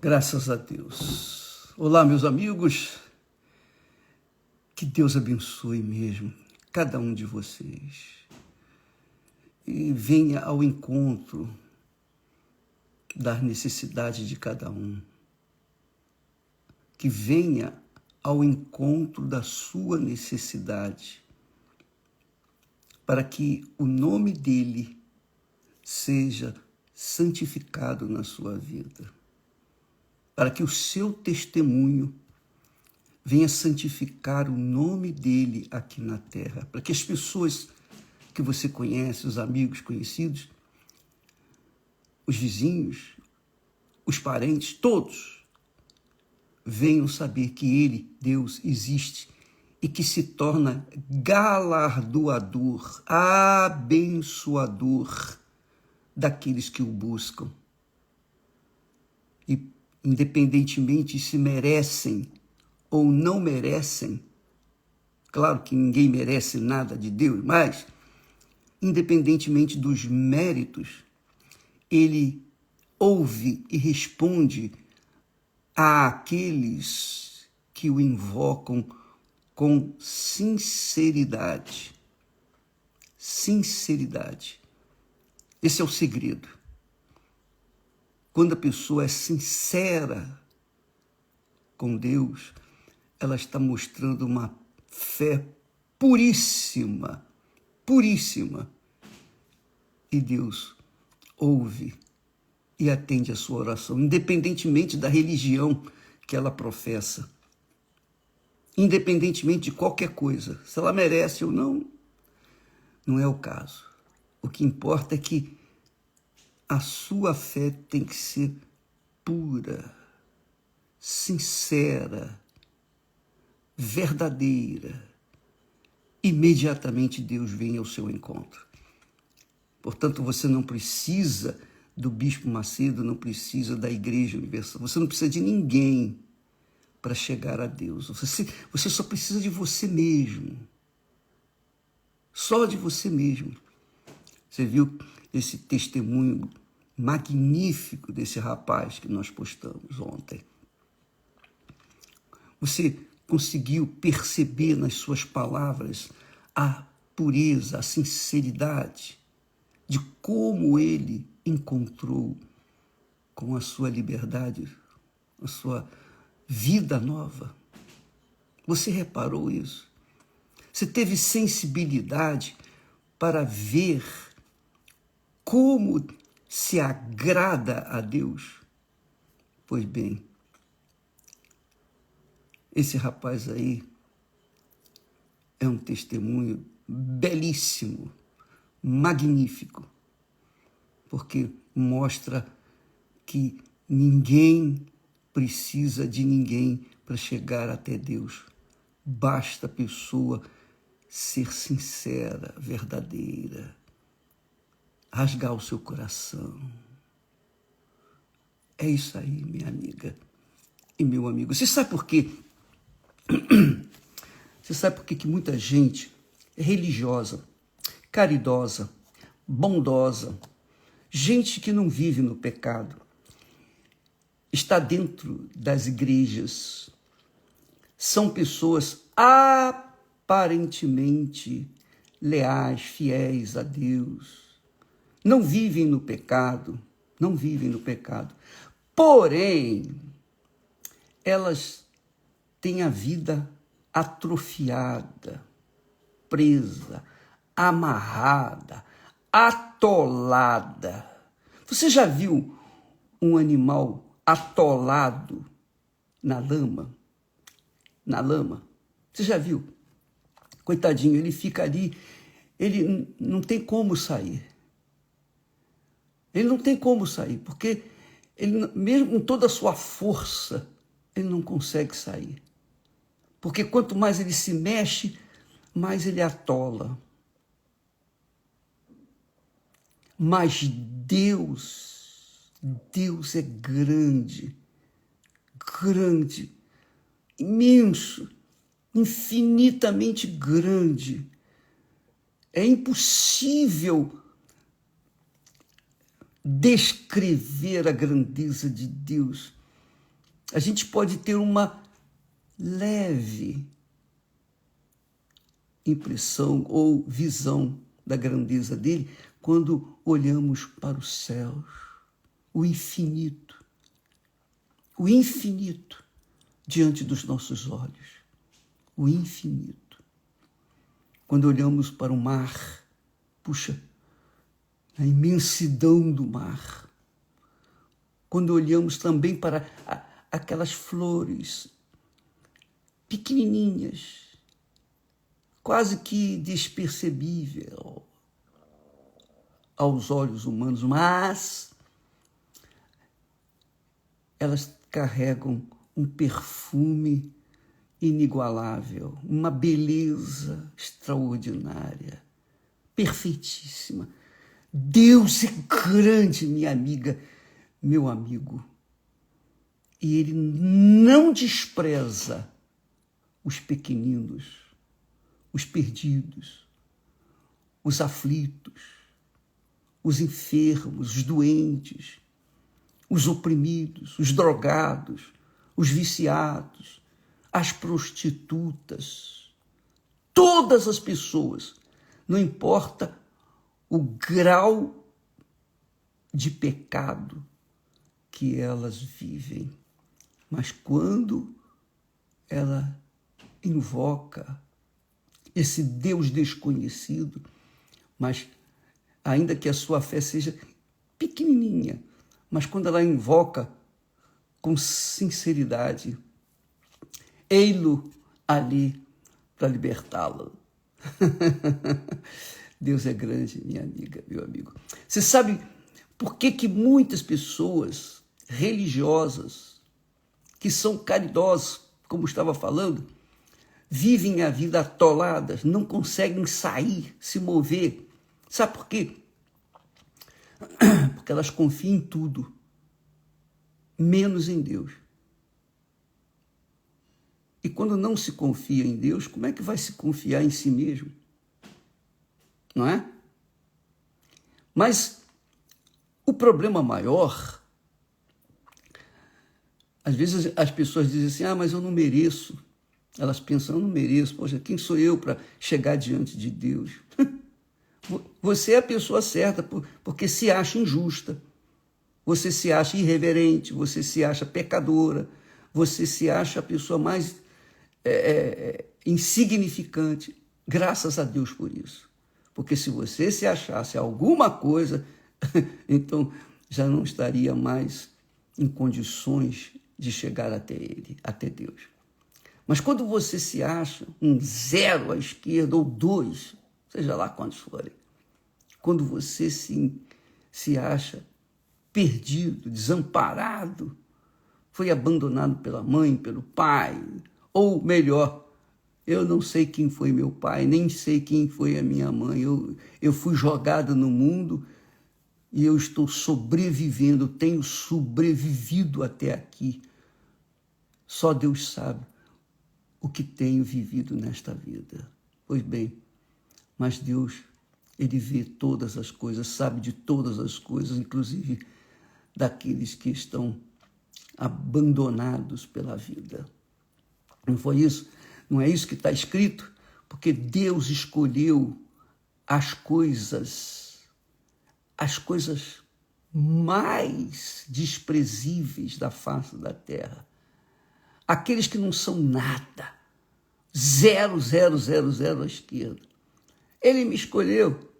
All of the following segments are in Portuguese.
Graças a Deus. Olá, meus amigos. Que Deus abençoe mesmo cada um de vocês e venha ao encontro das necessidades de cada um. Que venha ao encontro da sua necessidade, para que o nome dele seja santificado na sua vida, para que o seu testemunho venha santificar o nome dele aqui na terra, para que as pessoas que você conhece, os amigos conhecidos, os vizinhos, os parentes, todos, venham saber que ele, Deus, existe e que se torna galardoador, abençoador daqueles que o buscam. E independentemente se merecem ou não merecem, claro que ninguém merece nada de Deus, mas, independentemente dos méritos, ele ouve e responde àqueles que o invocam com sinceridade. Sinceridade. Esse é o segredo. Quando a pessoa é sincera com Deus, ela está mostrando uma fé puríssima, puríssima. E Deus ouve e atende a sua oração, independentemente da religião que ela professa, independentemente de qualquer coisa, se ela merece ou não, não é o caso. O que importa é que a sua fé tem que ser pura, sincera, verdadeira. Imediatamente Deus vem ao seu encontro. Portanto, você não precisa do Bispo Macedo, não precisa da Igreja Universal, você não precisa de ninguém para chegar a Deus. Você só precisa de você mesmo. Só de você mesmo. Você viu esse testemunho magnífico desse rapaz que nós postamos ontem? Você conseguiu perceber nas suas palavras a pureza, a sinceridade de como ele encontrou com a sua liberdade, a sua vida nova? Você reparou isso? Você teve sensibilidade para ver como se agrada a Deus? Pois bem, esse rapaz aí é um testemunho belíssimo, magnífico, porque mostra que ninguém precisa de ninguém para chegar até Deus. Basta a pessoa ser sincera, verdadeira, rasgar o seu coração. É isso aí, minha amiga e meu amigo. Você sabe por quê? Você sabe por quê que muita gente é religiosa, caridosa, bondosa, gente que não vive no pecado, está dentro das igrejas, são pessoas aparentemente leais, fiéis a Deus, não vivem no pecado, porém, elas têm a vida atrofiada, presa, amarrada, atolada. Você já viu um animal atolado na lama? Na lama? Você já viu? Coitadinho, ele fica ali, ele não tem como sair. Ele não tem como sair, porque ele, mesmo com toda a sua força, ele não consegue sair. Porque quanto mais ele se mexe, mais ele atola. Mas Deus é grande, imenso, infinitamente grande. É impossível descrever a grandeza de Deus. A gente pode ter uma leve impressão ou visão da grandeza dele quando olhamos para os céus, o infinito diante dos nossos olhos, o infinito. Quando olhamos para o mar, puxa, a imensidão do mar. Quando olhamos também para aquelas flores pequenininhas, quase que despercebível aos olhos humanos, mas elas carregam um perfume inigualável, uma beleza extraordinária, perfeitíssima. Deus é grande, minha amiga, meu amigo, e Ele não despreza os pequeninos, os perdidos, os aflitos, os enfermos, os doentes, os oprimidos, os drogados, os viciados, as prostitutas, todas as pessoas, não importa o grau de pecado que elas vivem, mas quando ela invoca esse Deus desconhecido, mas ainda que a sua fé seja pequenininha, mas quando ela invoca com sinceridade, ei-lo ali para libertá-lo. Deus é grande, minha amiga, meu amigo. Você sabe por que muitas pessoas religiosas, que são caridosas, como estava falando, vivem a vida atoladas, não conseguem sair, se mover? Sabe por quê? Porque elas confiam em tudo, menos em Deus. E quando não se confia em Deus, como é que vai se confiar em si mesmo? Não é? Mas o problema maior, às vezes as pessoas dizem assim, mas eu não mereço. Elas pensam, eu não mereço, poxa, quem sou eu para chegar diante de Deus? Você é a pessoa certa, porque se acha injusta, você se acha irreverente, você se acha pecadora, você se acha a pessoa mais insignificante. Graças a Deus por isso. Porque se você se achasse alguma coisa, então já não estaria mais em condições de chegar até Ele, até Deus. Mas quando você se acha um 0 à esquerda ou 2, seja lá quantos forem, quando você se acha perdido, desamparado, foi abandonado pela mãe, pelo pai, ou melhor, eu não sei quem foi meu pai, nem sei quem foi a minha mãe, eu fui jogado no mundo e eu estou sobrevivendo, tenho sobrevivido até aqui. Só Deus sabe o que tenho vivido nesta vida. Pois bem, mas Deus, Ele vê todas as coisas, sabe de todas as coisas, inclusive daqueles que estão abandonados pela vida. Não foi isso? Não é isso que está escrito? Porque Deus escolheu as coisas mais desprezíveis da face da terra. Aqueles que não são nada. 0, 0, 0, 0 à esquerda. Ele me escolheu.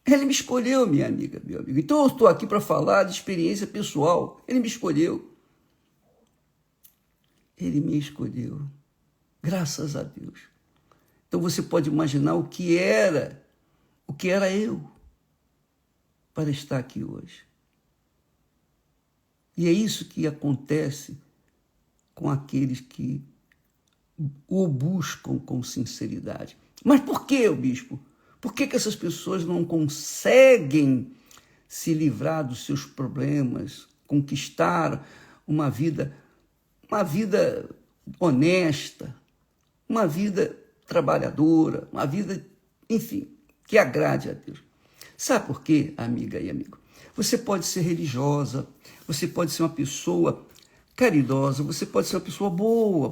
Ele me escolheu, minha amiga, meu amigo. Então eu estou aqui para falar de experiência pessoal. Ele me escolheu. Ele me escolheu. Graças a Deus. Então você pode imaginar o que era eu para estar aqui hoje. E é isso que acontece com aqueles que o buscam com sinceridade. Mas por que, bispo? Por que essas pessoas não conseguem se livrar dos seus problemas, conquistar uma vida honesta, uma vida trabalhadora, uma vida, enfim, que agrade a Deus? Sabe por quê, amiga e amigo? Você pode ser religiosa, você pode ser uma pessoa caridosa, você pode ser uma pessoa boa,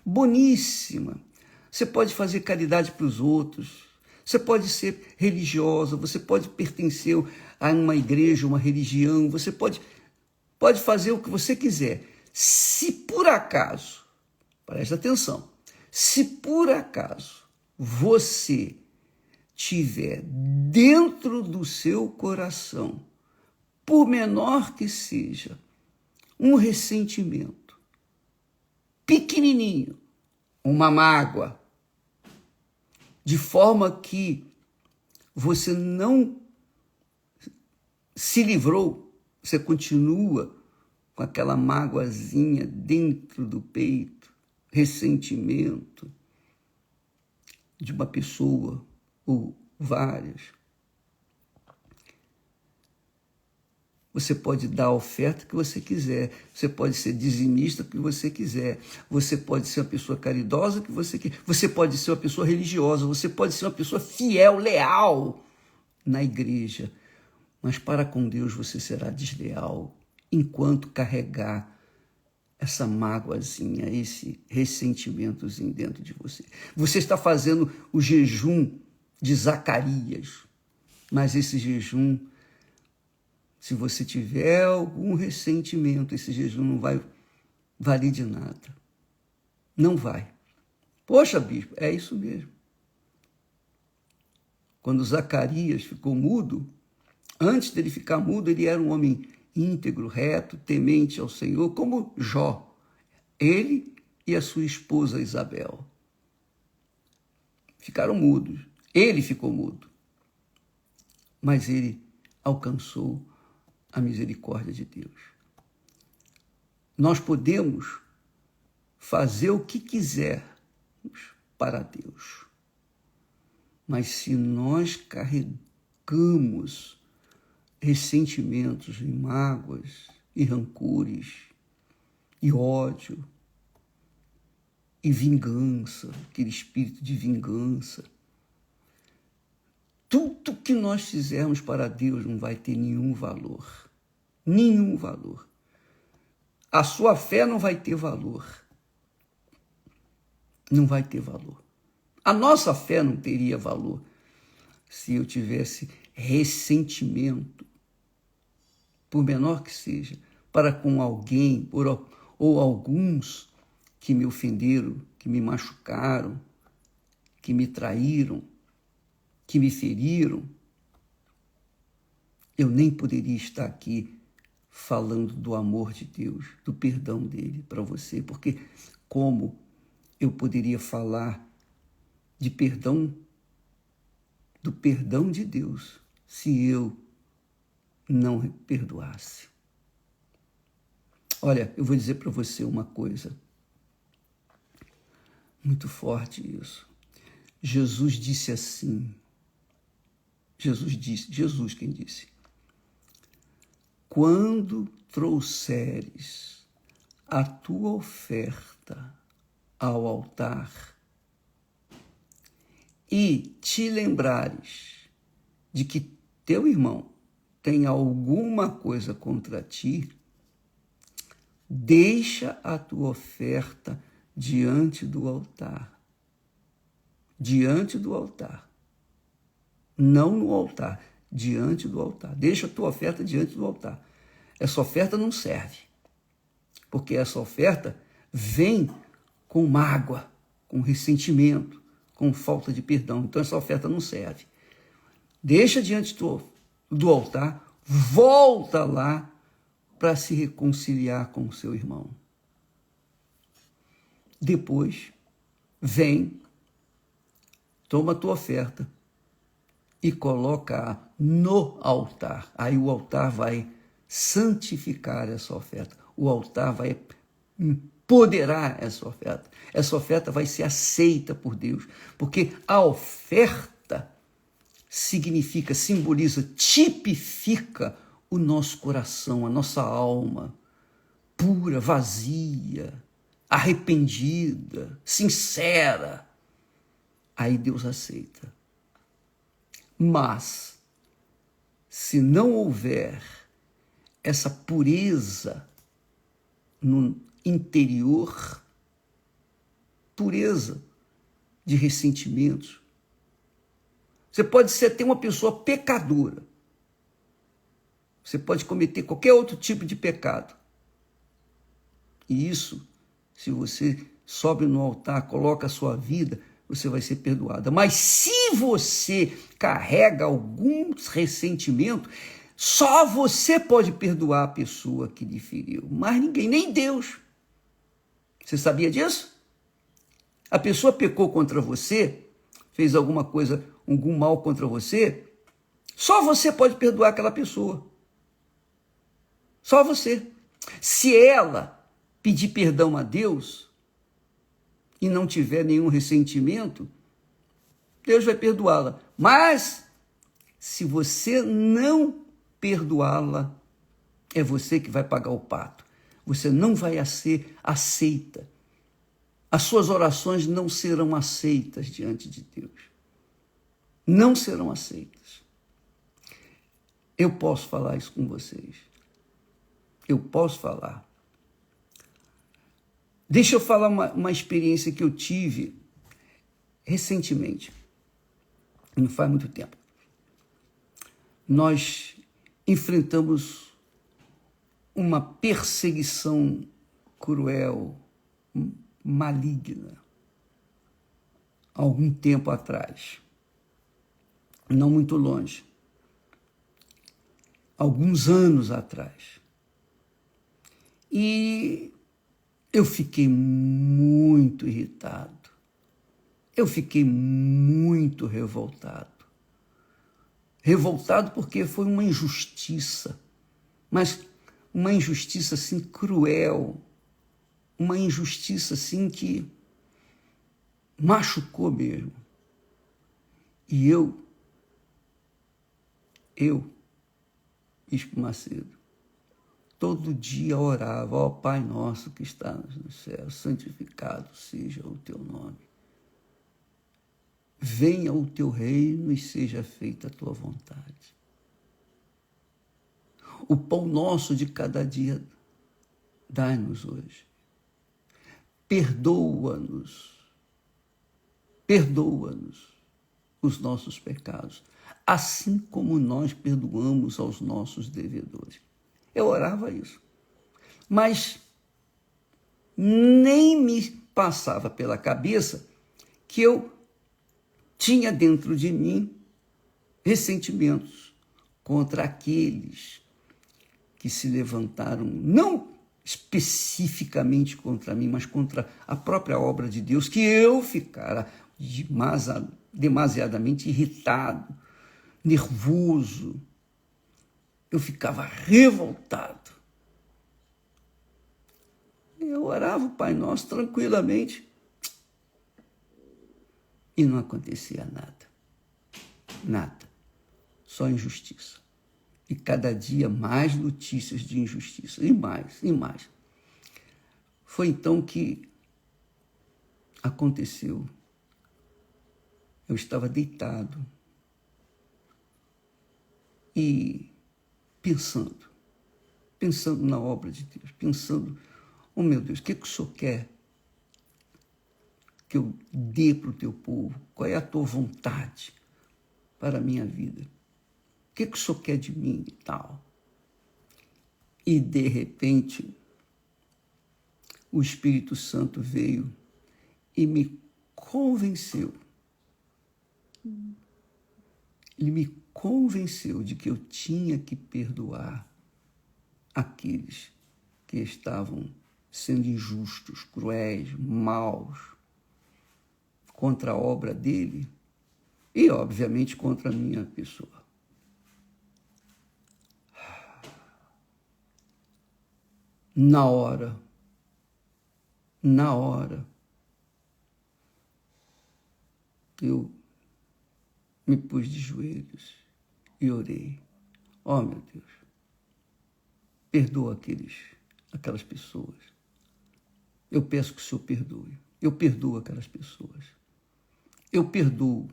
boníssima. Você pode fazer caridade para os outros. Você pode ser religiosa, você pode pertencer a uma igreja, uma religião, você pode fazer o que você quiser. Se por acaso, presta atenção, se por acaso você tiver dentro do seu coração, por menor que seja, um ressentimento pequenininho, uma mágoa, de forma que você não se livrou, você continua com aquela mágoazinha dentro do peito, ressentimento de uma pessoa ou várias. Você pode dar a oferta que você quiser, você pode ser dizimista que você quiser, você pode ser uma pessoa caridosa que você quiser, você pode ser uma pessoa religiosa, você pode ser uma pessoa fiel, leal na igreja, mas para com Deus você será desleal enquanto carregar essa mágoazinha, esse ressentimentozinho dentro de você. Você está fazendo o jejum de Zacarias, mas esse jejum, se você tiver algum ressentimento, esse jejum não vai valer de nada. Não vai. Poxa, bispo, é isso mesmo. Quando Zacarias ficou mudo, antes dele ficar mudo, ele era um homem íntegro, reto, temente ao Senhor, como Jó. Ele e a sua esposa Isabel ficaram mudos. Ele ficou mudo. Mas ele alcançou a misericórdia de Deus. Nós podemos fazer o que quisermos para Deus, mas se nós carregamos ressentimentos e mágoas e rancores e ódio e vingança, aquele espírito de vingança, tudo que nós fizermos para Deus não vai ter nenhum valor. Nenhum valor. A sua fé não vai ter valor. Não vai ter valor. A nossa fé não teria valor se eu tivesse ressentimento, por menor que seja, para com alguém ou alguns que me ofenderam, que me machucaram, que me traíram, que me feriram. Eu nem poderia estar aqui falando do amor de Deus, do perdão dele para você, porque como eu poderia falar de perdão, do perdão de Deus, se eu não perdoasse? Olha, eu vou dizer para você uma coisa, muito forte isso. Jesus disse assim, Jesus quem disse: quando trouxeres a tua oferta ao altar e te lembrares de que teu irmão tem alguma coisa contra ti, deixa a tua oferta diante do altar. Diante do altar. Não no altar, diante do altar. Deixa a tua oferta diante do altar. Essa oferta não serve, porque essa oferta vem com mágoa, com ressentimento, com falta de perdão. Então essa oferta não serve. Deixa diante do altar, volta lá para se reconciliar com o seu irmão. Depois, vem, toma a tua oferta e coloca no altar. Aí o altar vai santificar essa oferta. O altar vai empoderar essa oferta. Essa oferta vai ser aceita por Deus, porque a oferta significa, simboliza, tipifica o nosso coração, a nossa alma, pura, vazia, arrependida, sincera. Aí Deus aceita. Mas, se não houver essa pureza no interior pureza de ressentimentos. Você pode ser até uma pessoa pecadora. Você pode cometer qualquer outro tipo de pecado. E isso, se você sobe no altar, coloca a sua vida, você vai ser perdoada. Mas se você carrega alguns ressentimentos, só você pode perdoar a pessoa que lhe feriu. Mas ninguém, nem Deus. Você sabia disso? A pessoa pecou contra você, fez alguma coisa, algum mal contra você, só você pode perdoar aquela pessoa. Só você. Se ela pedir perdão a Deus e não tiver nenhum ressentimento, Deus vai perdoá-la. Mas, se você não perdoá-la, é você que vai pagar o pato. Você não vai ser aceita. As suas orações não serão aceitas diante de Deus. Não serão aceitas. Eu posso falar isso com vocês. Eu posso falar. Deixa eu falar uma experiência que eu tive recentemente. Não faz muito tempo. Nós enfrentamos uma perseguição cruel, maligna, algum tempo atrás. Não muito longe. Alguns anos atrás. E eu fiquei muito irritado. Eu fiquei muito revoltado. Revoltado porque foi uma injustiça. Mas uma injustiça assim cruel. Uma injustiça assim que machucou mesmo. E eu, Bispo Macedo, todo dia orava: ó Pai nosso que estás no céu, santificado seja o teu nome. Venha o teu reino e seja feita a tua vontade. O pão nosso de cada dia dai-nos hoje. Perdoa-nos os nossos pecados, assim como nós perdoamos aos nossos devedores. Eu orava isso, mas nem me passava pela cabeça que eu tinha dentro de mim ressentimentos contra aqueles que se levantaram, não especificamente contra mim, mas contra a própria obra de Deus, que eu ficara demasiadamente irritado, nervoso. Eu ficava revoltado. Eu orava o Pai Nosso tranquilamente e não acontecia nada. Nada. Só injustiça. E cada dia mais notícias de injustiça. E mais, e mais. Foi então que aconteceu. Eu estava deitado e pensando na obra de Deus, pensando: oh meu Deus, o que o Senhor quer que eu dê para o teu povo? Qual é a tua vontade para a minha vida? O que o Senhor quer de mim e tal? E, de repente, o Espírito Santo veio e me convenceu. Ele me convenceu de que eu tinha que perdoar aqueles que estavam sendo injustos, cruéis, maus, contra a obra dele e, obviamente, contra a minha pessoa. Na hora, eu me pus de joelhos e orei. Oh, meu Deus, perdoa aquelas pessoas. Eu peço que o Senhor perdoe. Eu perdoo aquelas pessoas. Eu perdoo.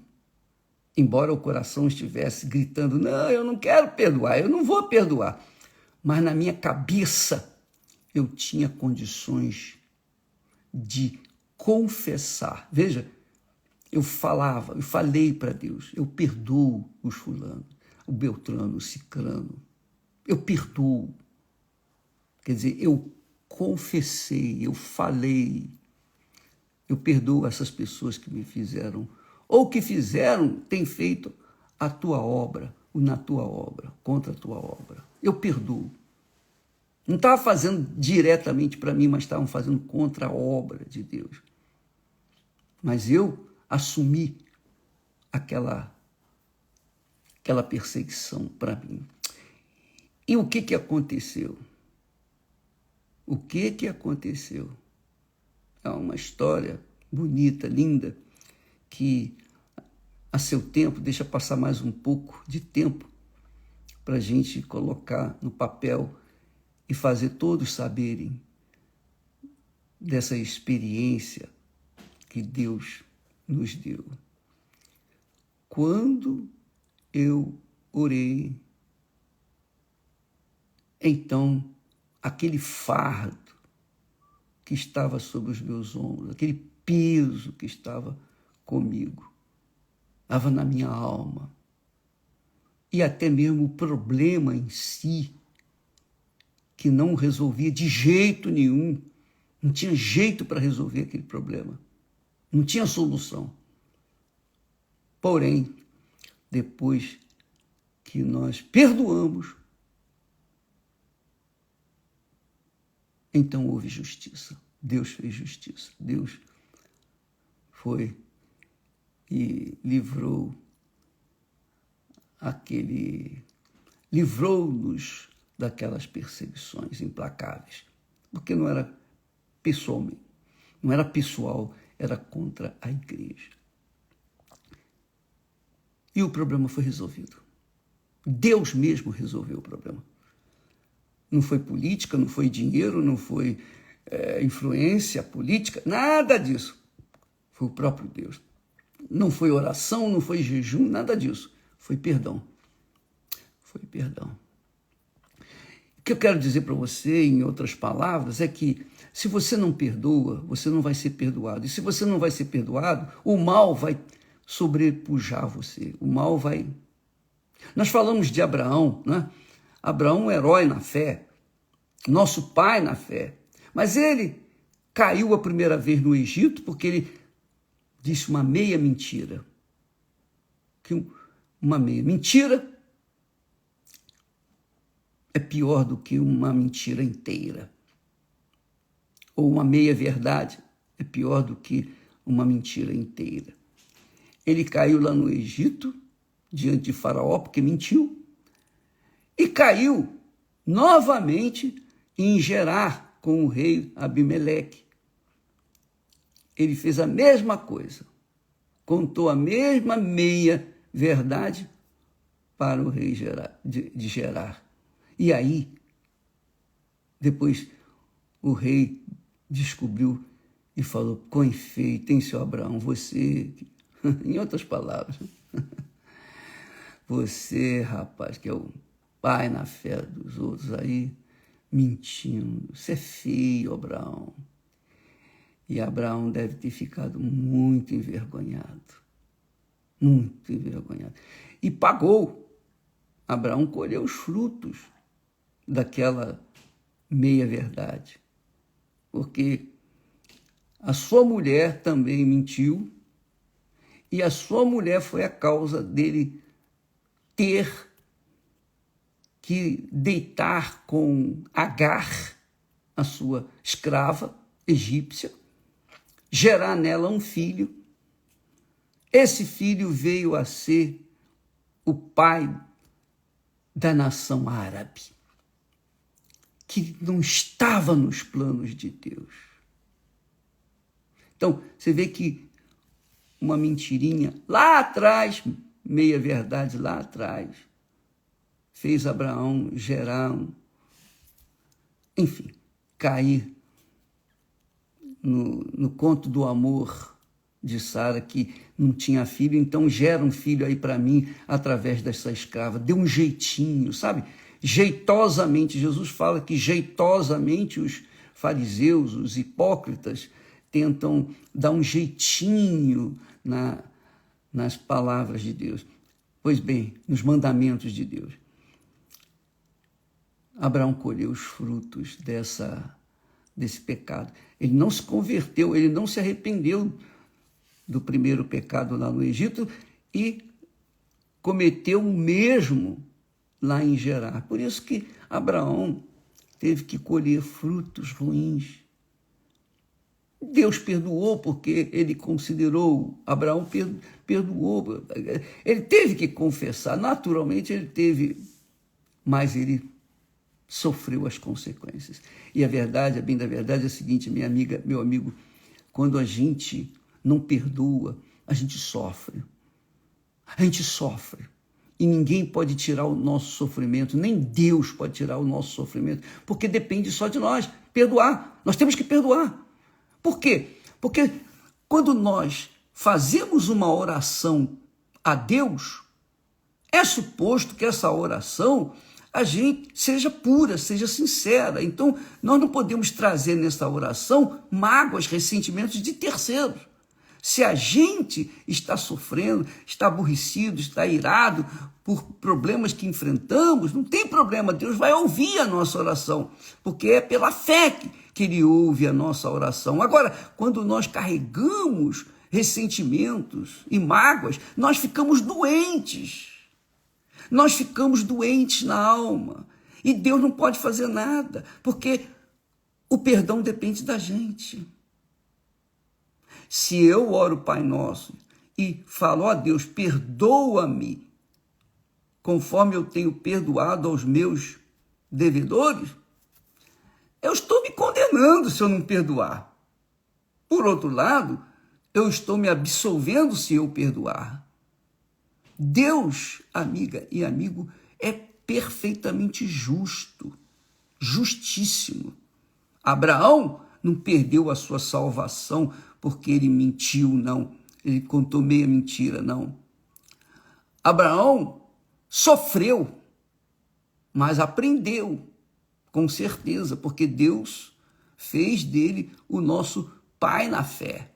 Embora o coração estivesse gritando: não, eu não quero perdoar, eu não vou perdoar. Mas na minha cabeça, eu tinha condições de confessar. Veja, eu falei para Deus, eu perdoo os fulanos, o Beltrano, o Cicrano, eu perdoo. Quer dizer, eu confessei, eu falei, eu perdoo essas pessoas que me fizeram, ou que fizeram, têm feito a tua obra, na tua obra, contra a tua obra. Eu perdoo. Não estava fazendo diretamente para mim, mas estavam fazendo contra a obra de Deus. Mas eu assumi aquela perseguição para mim. E o que aconteceu? O que aconteceu? É uma história bonita, linda, que a seu tempo, deixa passar mais um pouco de tempo para a gente colocar no papel e fazer todos saberem dessa experiência que Deus nos deu. Quando eu orei, então aquele fardo que estava sobre os meus ombros, aquele peso que estava comigo, estava na minha alma, e até mesmo o problema em si, que não resolvia de jeito nenhum, não tinha jeito para resolver aquele problema, não tinha solução. Porém, depois que nós perdoamos, então houve justiça. Deus fez justiça. Deus foi e livrou-nos daquelas perseguições implacáveis, porque não era pessoalmente, não era pessoal, era contra a igreja. E o problema foi resolvido. Deus mesmo resolveu o problema. Não foi política, não foi dinheiro, não foi influência política, nada disso. Foi o próprio Deus. Não foi oração, não foi jejum, nada disso. Foi perdão. Foi perdão. O que eu quero dizer para você, em outras palavras, é que se você não perdoa, você não vai ser perdoado. E se você não vai ser perdoado, o mal vai sobrepujar você. O mal vai... Nós falamos de Abraão, né? Abraão é um herói na fé, nosso pai na fé. Mas ele caiu a primeira vez no Egito porque ele disse uma meia mentira. Uma meia mentira é pior do que uma mentira inteira. Ou uma meia verdade é pior do que uma mentira inteira. Ele caiu lá no Egito, diante de Faraó, porque mentiu, e caiu novamente em Gerar com o rei Abimeleque. Ele fez a mesma coisa, contou a mesma meia verdade para o rei de Gerar. E aí, depois o rei descobriu e falou: com efeito, hein, seu Abraão, você, em outras palavras, você, rapaz, que é o pai na fé dos outros aí, mentindo, você é feio, Abraão. E Abraão deve ter ficado muito envergonhado. Muito envergonhado. E pagou. Abraão colheu os frutos daquela meia-verdade. Porque a sua mulher também mentiu, e a sua mulher foi a causa dele ter que deitar com Agar, a sua escrava egípcia, gerar nela um filho. Esse filho veio a ser o pai da nação árabe, que não estava nos planos de Deus. Então, você vê que uma mentirinha lá atrás, meia verdade lá atrás, fez Abraão gerar, enfim, cair no conto do amor de Sara, que não tinha filho, então gera um filho aí para mim através dessa escrava. Deu um jeitinho, sabe? jeitosamente. Jesus fala que jeitosamente os fariseus, os hipócritas, tentam dar um jeitinho nas palavras de Deus. Pois bem, nos mandamentos de Deus. Abraão colheu os frutos desse pecado. Ele não se converteu, ele não se arrependeu do primeiro pecado lá no Egito e cometeu o mesmo lá em Gerar. Por isso que Abraão teve que colher frutos ruins. Deus perdoou porque ele considerou, Abraão perdoou. Ele teve que confessar, naturalmente ele teve, mas ele sofreu as consequências. E a verdade, a bem da verdade, é a seguinte, minha amiga, meu amigo, quando a gente não perdoa, a gente sofre. A gente sofre. E ninguém pode tirar o nosso sofrimento, nem Deus pode tirar o nosso sofrimento, porque depende só de nós. Perdoar. Nós temos que perdoar. Por quê? Porque quando nós fazemos uma oração a Deus, é suposto que essa oração a gente seja pura, seja sincera. Então, nós não podemos trazer nessa oração mágoas, ressentimentos de terceiros. Se a gente está sofrendo, está aborrecido, está irado por problemas que enfrentamos, não tem problema, Deus vai ouvir a nossa oração, porque é pela fé que Ele ouve a nossa oração. Agora, quando nós carregamos ressentimentos e mágoas, nós ficamos doentes. Nós ficamos doentes na alma e Deus não pode fazer nada, porque o perdão depende da gente. Se eu oro Pai Nosso e falo, ó Deus, perdoa-me, conforme eu tenho perdoado aos meus devedores, eu estou me condenando se eu não perdoar. Por outro lado, eu estou me absolvendo se eu perdoar. Deus, amiga e amigo, é perfeitamente justo, justíssimo. Abraão não perdeu a sua salvação porque ele mentiu, não. Ele contou meia mentira, não. Abraão sofreu, mas aprendeu, com certeza, porque Deus fez dele o nosso pai na fé.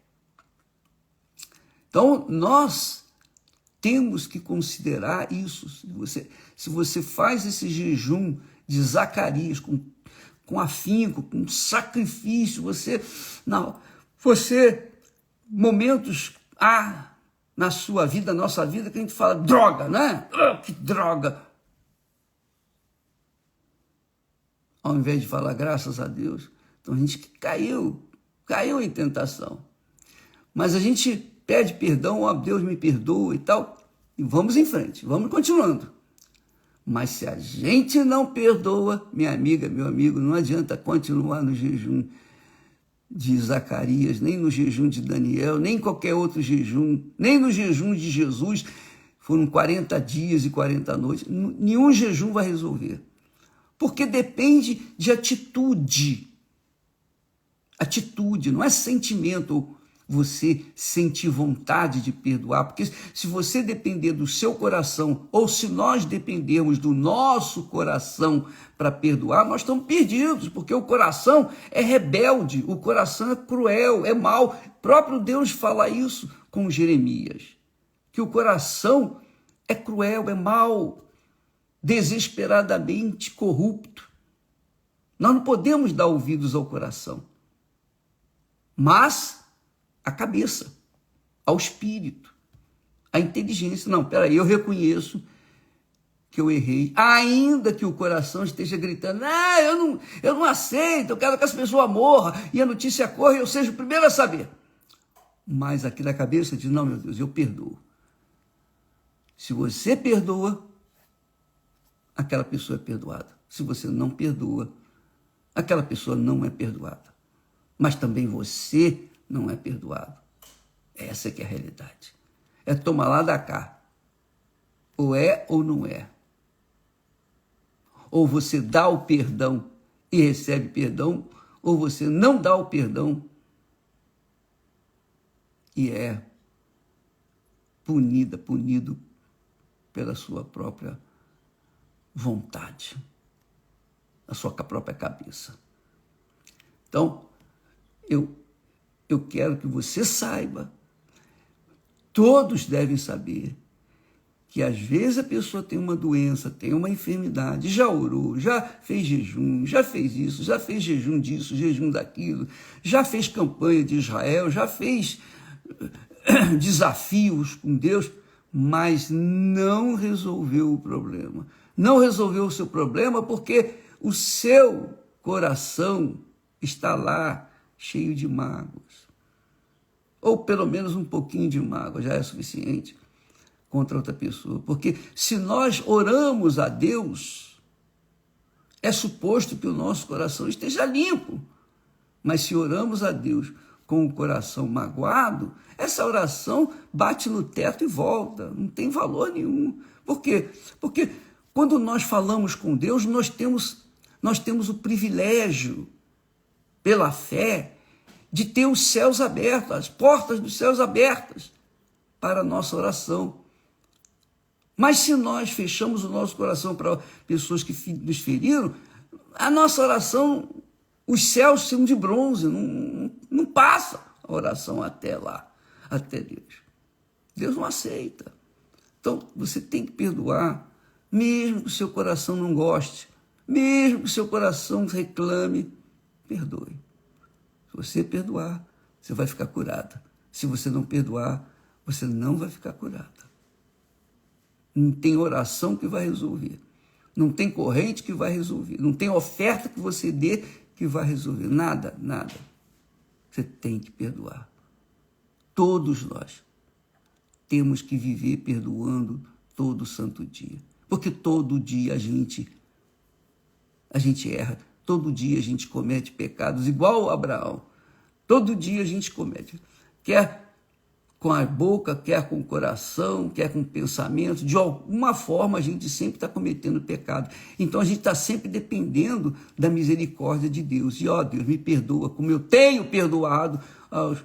Então, nós temos que considerar isso. Se você faz esse jejum de Zacarias com afinco, com sacrifício, momentos na sua vida, na nossa vida, que a gente fala, droga, né? Que droga! Ao invés de falar graças a Deus, então a gente caiu em tentação. Mas a gente pede perdão, ó Deus me perdoa e tal, e vamos em frente, vamos continuando. Mas se a gente não perdoa, minha amiga, meu amigo, não adianta continuar no jejum de Zacarias, nem no jejum de Daniel, nem qualquer outro jejum, nem no jejum de Jesus, foram 40 dias e 40 noites, nenhum jejum vai resolver. Porque depende de atitude. Atitude, não é sentimento, você sentir vontade de perdoar, porque se você depender do seu coração, ou se nós dependermos do nosso coração para perdoar, nós estamos perdidos, porque o coração é rebelde, o coração é cruel, é mau. O próprio Deus fala isso com Jeremias, que o coração é cruel, é mau, desesperadamente corrupto. Nós não podemos dar ouvidos ao coração, mas a cabeça, ao espírito, à inteligência. Não, peraí, eu reconheço que eu errei, ainda que o coração esteja gritando, eu não aceito, eu quero que as pessoas morram, e a notícia corra e eu seja o primeiro a saber. Mas aqui na cabeça diz, não, meu Deus, eu perdoo. Se você perdoa, aquela pessoa é perdoada. Se você não perdoa, aquela pessoa não é perdoada. Mas também você não é perdoado. Essa é que é a realidade. É tomar lá da cá. Ou é ou não é. Ou você dá o perdão e recebe perdão, ou você não dá o perdão e é punido pela sua própria vontade. na sua própria cabeça. Então, eu quero que você saiba, todos devem saber, que às vezes a pessoa tem uma doença, tem uma enfermidade, já orou, já fez jejum, já fez isso, já fez jejum disso, jejum daquilo, já fez campanha de Israel, já fez desafios com Deus, mas não resolveu o problema. Não resolveu o seu problema porque o seu coração está lá cheio de mágoas. Ou pelo menos um pouquinho de mágoa já é suficiente contra outra pessoa. Porque se nós oramos a Deus, é suposto que o nosso coração esteja limpo. Mas se oramos a Deus com o coração magoado, essa oração bate no teto e volta, não tem valor nenhum. Por quê? Porque quando nós falamos com Deus, nós temos o privilégio, pela fé, de ter os céus abertos, as portas dos céus abertas para a nossa oração. Mas se nós fechamos o nosso coração para pessoas que nos feriram, a nossa oração, os céus são de bronze, não passa a oração até lá, até Deus. Deus não aceita. Então, você tem que perdoar, mesmo que o seu coração não goste, mesmo que o seu coração reclame, perdoe. Se você perdoar, você vai ficar curada. Se você não perdoar, você não vai ficar curada. Não tem oração que vai resolver. Não tem corrente que vai resolver. Não tem oferta que você dê que vai resolver. Nada, nada. Você tem que perdoar. Todos nós temos que viver perdoando todo santo dia. Porque todo dia a gente erra. Todo dia a gente comete pecados, igual Abraão. Todo dia a gente comete. Quer com a boca, quer com o coração, quer com o pensamento. De alguma forma a gente sempre está cometendo pecado. Então a gente está sempre dependendo da misericórdia de Deus. E, Deus, me perdoa, como eu tenho perdoado aos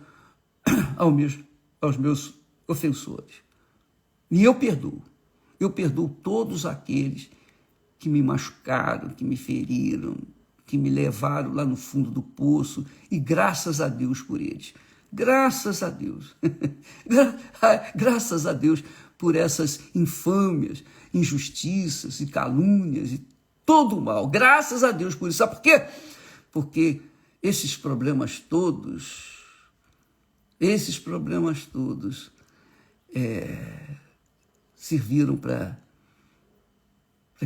meus ofensores. E eu perdoo. Eu perdoo todos aqueles que me machucaram, que me feriram, que me levaram lá no fundo do poço, e graças a Deus por eles. Graças a Deus. Graças a Deus por essas infâmias, injustiças e calúnias e todo o mal. Graças a Deus por isso. Sabe por quê? Porque esses problemas todos serviram para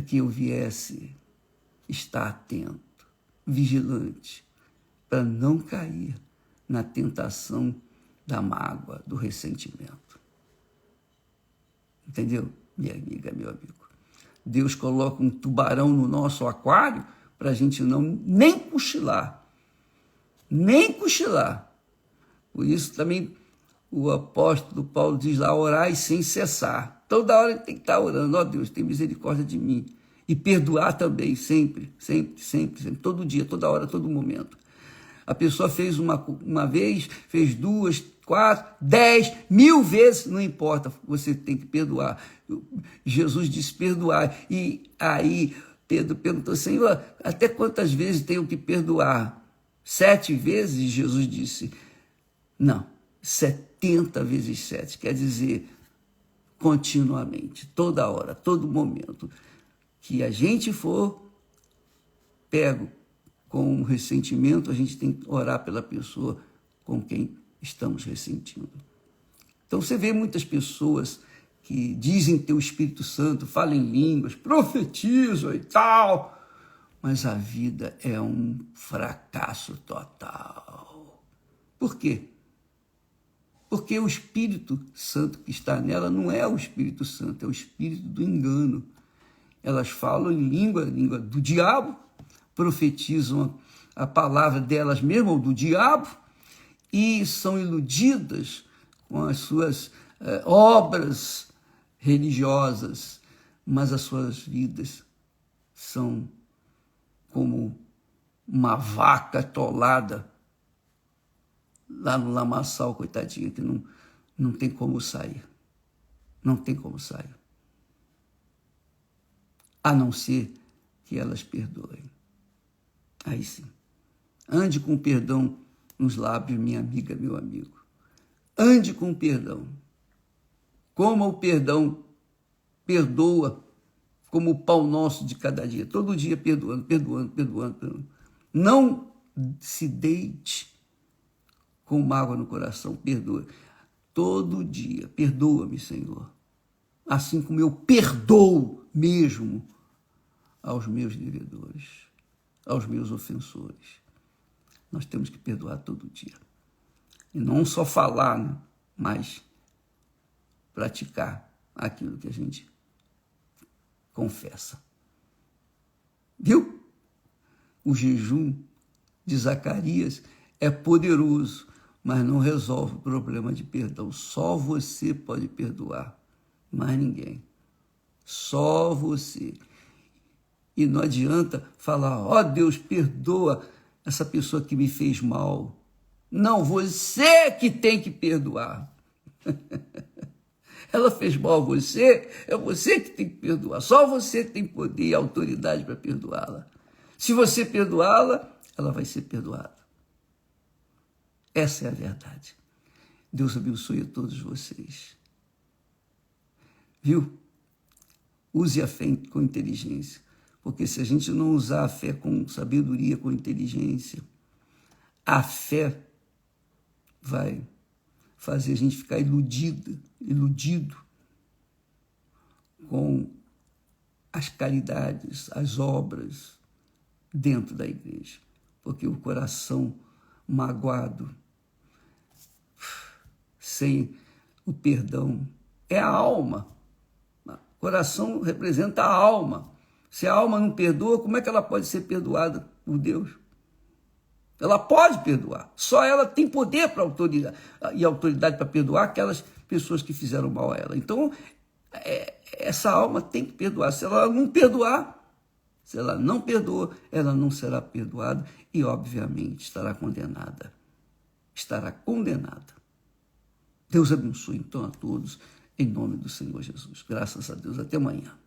que eu viesse estar atento, vigilante, para não cair na tentação da mágoa, do ressentimento. Entendeu, minha amiga, meu amigo? Deus coloca um tubarão no nosso aquário para a gente nem cochilar. Nem cochilar. Por isso também o apóstolo Paulo diz lá, orai sem cessar. Toda hora ele tem que estar orando. Deus, tem misericórdia de mim. E perdoar também, sempre, todo dia, toda hora, todo momento. A pessoa fez uma vez, fez 2, 4, 10, 1000 vezes, não importa, você tem que perdoar. Jesus disse perdoar. E aí Pedro perguntou, Senhor, até quantas vezes tenho que perdoar? 7 vezes? Jesus disse, não, 70 vezes 7, quer dizer, continuamente, toda hora, todo momento, que a gente for pego com um ressentimento, a gente tem que orar pela pessoa com quem estamos ressentindo. Então você vê muitas pessoas que dizem ter o Espírito Santo, falam em línguas, profetizam e tal, mas a vida é um fracasso total. Por quê? Porque o Espírito Santo que está nela não é o Espírito Santo, é o Espírito do engano. Elas falam em língua do diabo, profetizam a palavra delas mesmas, ou do diabo, e são iludidas com as suas obras religiosas, mas as suas vidas são como uma vaca atolada lá no lamaçal, coitadinha, que não tem como sair. Não tem como sair. A não ser que elas perdoem. Aí sim. Ande com perdão nos lábios, minha amiga, meu amigo. Ande com perdão. Coma o perdão. Perdoa como o pão nosso de cada dia. Todo dia perdoando, perdoando, perdoando, perdoando. Não se deite com mágoa no coração. Perdoa. Todo dia. Perdoa-me, Senhor. Assim como eu perdoo mesmo aos meus devedores, aos meus ofensores. Nós temos que perdoar todo dia. E não só falar, né? Mas praticar aquilo que a gente confessa. Viu? O jejum de Zacarias é poderoso, mas não resolve o problema de perdão. Só você pode perdoar, mais ninguém. Só você. E não adianta falar, ó Deus, perdoa essa pessoa que me fez mal. Não, você que tem que perdoar. Ela fez mal a você, é você que tem que perdoar. Só você tem poder e autoridade para perdoá-la. Se você perdoá-la, ela vai ser perdoada. Essa é a verdade. Deus abençoe a todos vocês. Viu? Use a fé com inteligência. Porque se a gente não usar a fé com sabedoria, com inteligência, a fé vai fazer a gente ficar iludido com as caridades, as obras dentro da igreja. Porque o coração magoado, sem o perdão, é a alma. O coração representa a alma. Se a alma não perdoa, como é que ela pode ser perdoada por Deus? Ela pode perdoar. Só ela tem poder para autoridade para perdoar aquelas pessoas que fizeram mal a ela. Então, essa alma tem que perdoar. Se ela não perdoar, se ela não perdoa, ela não será perdoada e, obviamente, estará condenada. Estará condenada. Deus abençoe, então, a todos, em nome do Senhor Jesus. Graças a Deus. Até amanhã.